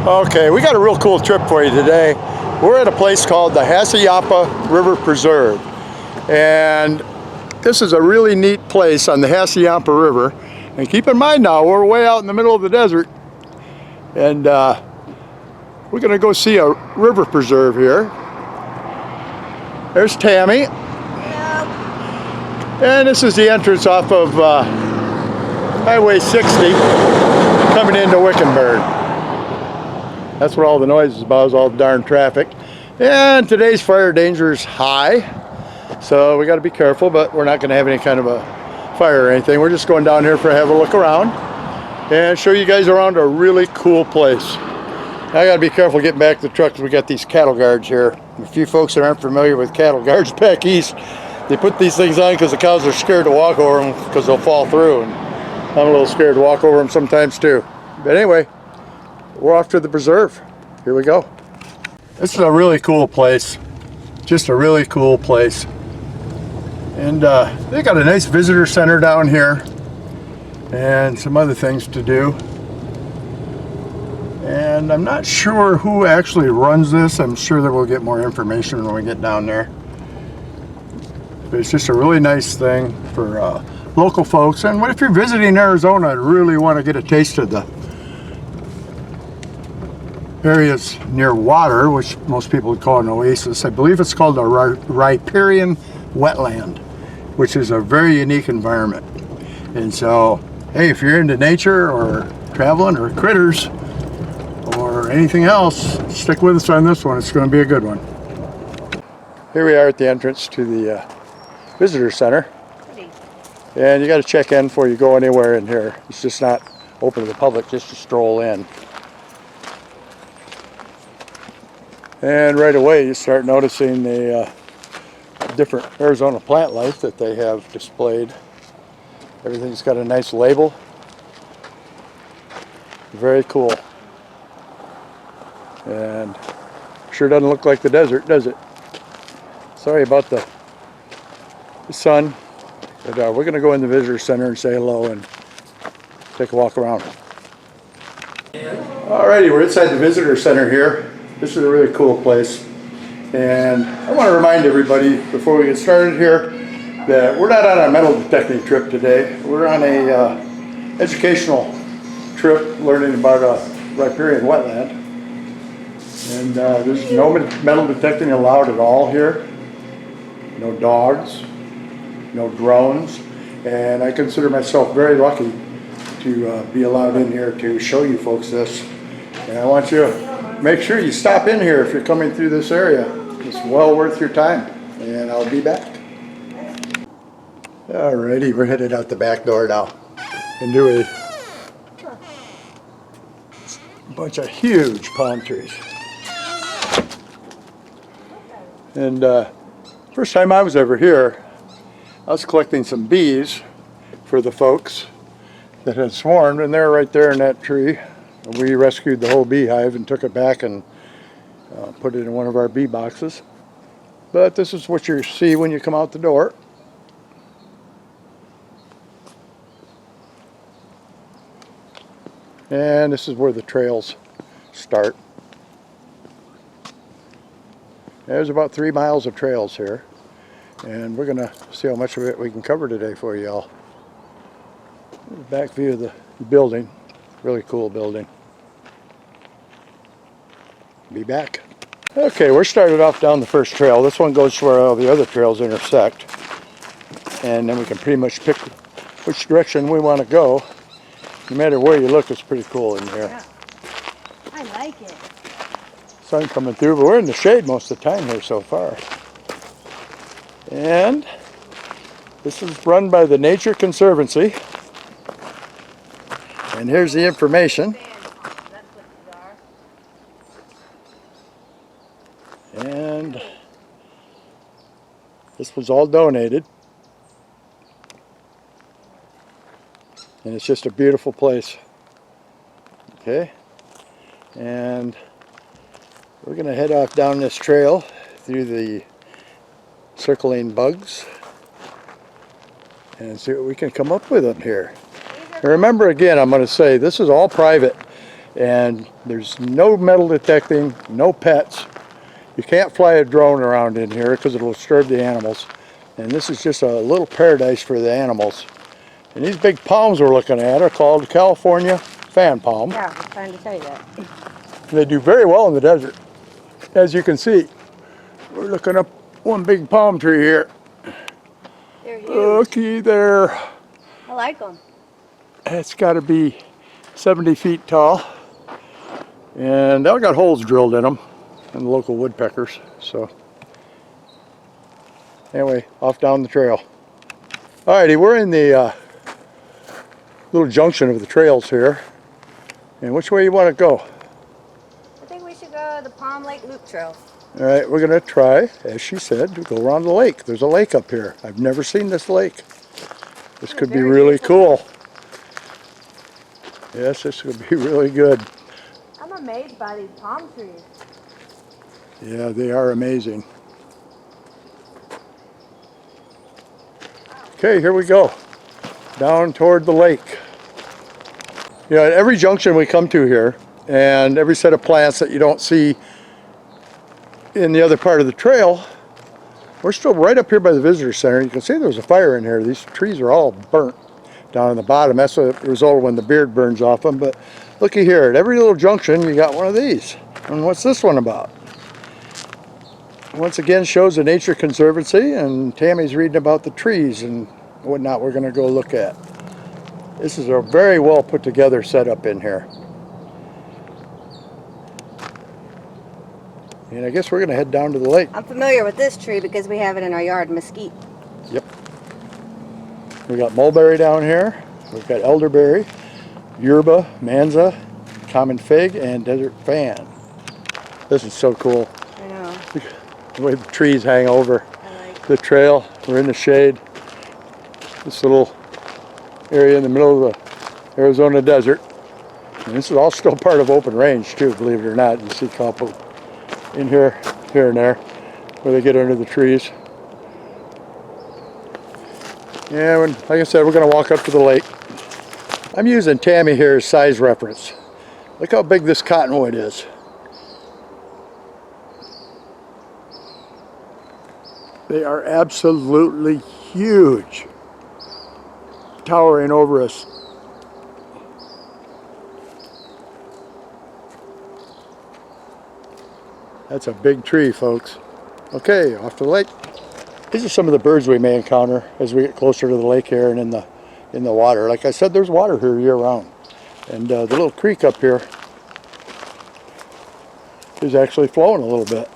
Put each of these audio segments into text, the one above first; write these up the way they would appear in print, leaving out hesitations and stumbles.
Okay, we got a real cool trip for you today. We're at a place called the Hassayampa River Preserve. And this is a really neat place on the Hassayampa River. And keep in mind now, we're way out in the middle of the desert. And we're going to go see a river preserve here. There's Tammy. Yep. And this is the entrance off of Highway 60 coming into Wickenburg. That's what all the noise is about, is all the darn traffic. And today's fire danger is high, so we got to be careful, but we're not going to have any kind of a fire or anything. We're just going down here for have a look around and show you guys around a really cool place. I got to be careful getting back to the truck because we got these cattle guards here. A few folks that aren't familiar with cattle guards back east, they put these things on because the cows are scared to walk over them because they'll fall through, and I'm a little scared to walk over them sometimes too. But anyway, we're off to the preserve. Here we go. This is a really cool place. Just a really cool place. And they got a nice visitor center down here and some other things to do. And I'm not sure who actually runs this. I'm sure that we'll get more information when we get down there. But it's just a really nice thing for local folks. And what if you're visiting Arizona and really want to get a taste of the areas near water, which most people would call an oasis. I believe it's called a riparian wetland, which is a very unique environment. And so, hey, if you're into nature or traveling or critters or anything else, stick with us on this one. It's going to be a good one. Here we are at the entrance to the visitor center. And you got to check in before you go anywhere in here. It's just not open to the public, just to stroll in. And right away you start noticing the different Arizona plant life that they have displayed. Everything's got a nice label. Very cool. And sure doesn't look like the desert, does it? Sorry about the sun, but we're going to go in the visitor center and say hello and take a walk around. Alrighty, we're inside the visitor center here. This is a really cool place, and I want to remind everybody before we get started here that we're not on a metal detecting trip today. We're on a educational trip learning about a riparian wetland, and there's no metal detecting allowed at all here. No dogs, no drones, and I consider myself very lucky to be allowed in here to show you folks this. And I want you to make sure you stop in here if you're coming through this area. It's well worth your time, and I'll be back. Alrighty, we're headed out the back door now into a bunch of huge palm trees. And first time I was ever here, I was collecting some bees for the folks that had swarmed, and they're right there in that tree. We rescued the whole beehive and took it back and put it in one of our bee boxes. But this is what you see when you come out the door. And this is where the trails start. There's about 3 miles of trails here. And we're going to see how much of it we can cover today for y'all. Back view of the building. Really cool building. Be back. Okay, we're started off down the first trail. This one goes to where all the other trails intersect. And then we can pretty much pick which direction we want to go. No matter where you look, it's pretty cool in here. Yeah. I like it. Sun coming through, but we're in the shade most of the time here so far. And this is run by the Nature Conservancy. And here's the information. And this was all donated. And it's just a beautiful place. Okay. And we're going to head off down this trail through the circling bugs and see what we can come up with up here. And remember again, I'm going to say this is all private. And there's no metal detecting, no pets. You can't fly a drone around in here because it'll disturb the animals. And this is just a little paradise for the animals. And these big palms we're looking at are called California fan palm. Yeah, I was trying to tell you that. And they do very well in the desert. As you can see, we're looking up one big palm tree here. They're huge. Looky there. I like them. It's got to be 70 feet tall. And they got holes drilled in them, and the local woodpeckers. So anyway, off down the trail. Alrighty, we're in the little junction of the trails here. And which way you want to go? I think we should go the Palm Lake Loop Trail. Alright, we're going to try, as she said, to go around the lake. There's a lake up here. I've never seen this lake. This could be really cool. Yes, this could be really good. I'm amazed by these palm trees. Yeah, they are amazing. Okay, here we go. Down toward the lake. You know, at every junction we come to here, and every set of plants that you don't see in the other part of the trail, we're still right up here by the visitor center. You can see there's a fire in here. These trees are all burnt down in the bottom. That's the result when the beard burns off them. But looky here, at every little junction you got one of these. And what's this one about? Once again shows the Nature Conservancy, and Tammy's reading about the trees and whatnot we're going to go look at. This is a very well put together setup in here. And I guess we're going to head down to the lake. I'm familiar with this tree because we have it in our yard, mesquite. Yep. We got mulberry down here. We've got elderberry, yerba, manza, common fig, and desert fan. This is so cool. I know. The way the trees hang over I like the trail. We're in the shade. This little area in the middle of the Arizona desert. And this is all still part of open range too, believe it or not. You see a couple in here and there, where they get under the trees. Yeah, like I said, we're going to walk up to the lake. I'm using Tammy here as size reference. Look how big this cottonwood is. They are absolutely huge, towering over us. That's a big tree, folks. Okay, off to the lake. These are some of the birds we may encounter as we get closer to the lake here and in the water. Like I said, there's water here year round. And the little creek up here is actually flowing a little bit.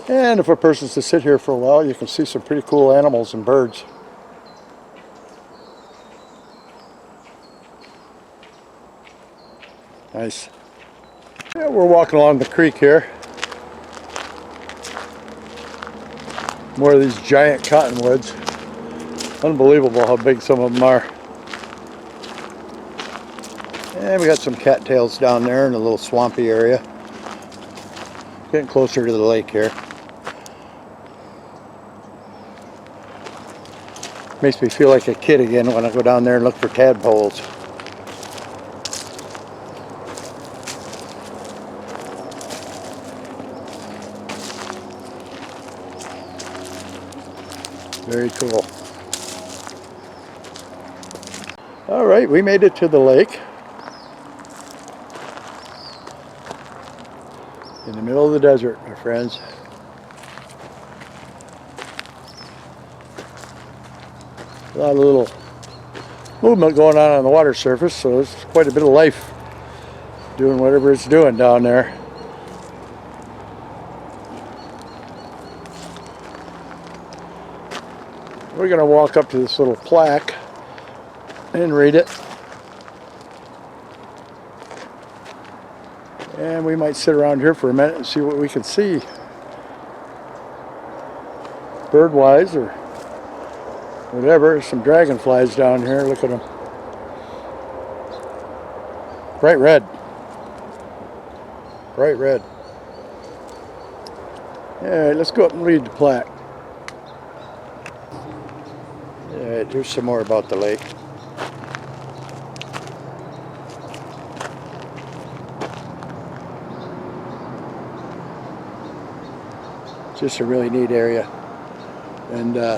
And if a person's to sit here for a while, you can see some pretty cool animals and birds. Nice. Yeah, we're walking along the creek here. More of these giant cottonwoods. Unbelievable how big some of them are. And we got some cattails down there in a little swampy area. Getting closer to the lake here. Makes me feel like a kid again when I go down there and look for tadpoles. Very cool. All right, we made it to the lake. In the middle of the desert, my friends. A lot of little movement going on the water surface, so there's quite a bit of life doing whatever it's doing down there. We're going to walk up to this little plaque and read it. And we might sit around here for a minute and see what we can see bird-wise or whatever. There's some dragonflies down here. Look at them. Bright red. Bright red. All right, let's go up and read the plaque. Alright, here's some more about the lake. Just a really neat area. And I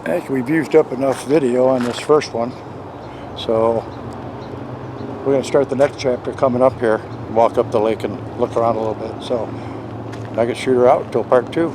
think we've used up enough video on this first one. So we're going to start the next chapter coming up here. Walk up the lake and look around a little bit. So Nugget shooter out until part 2.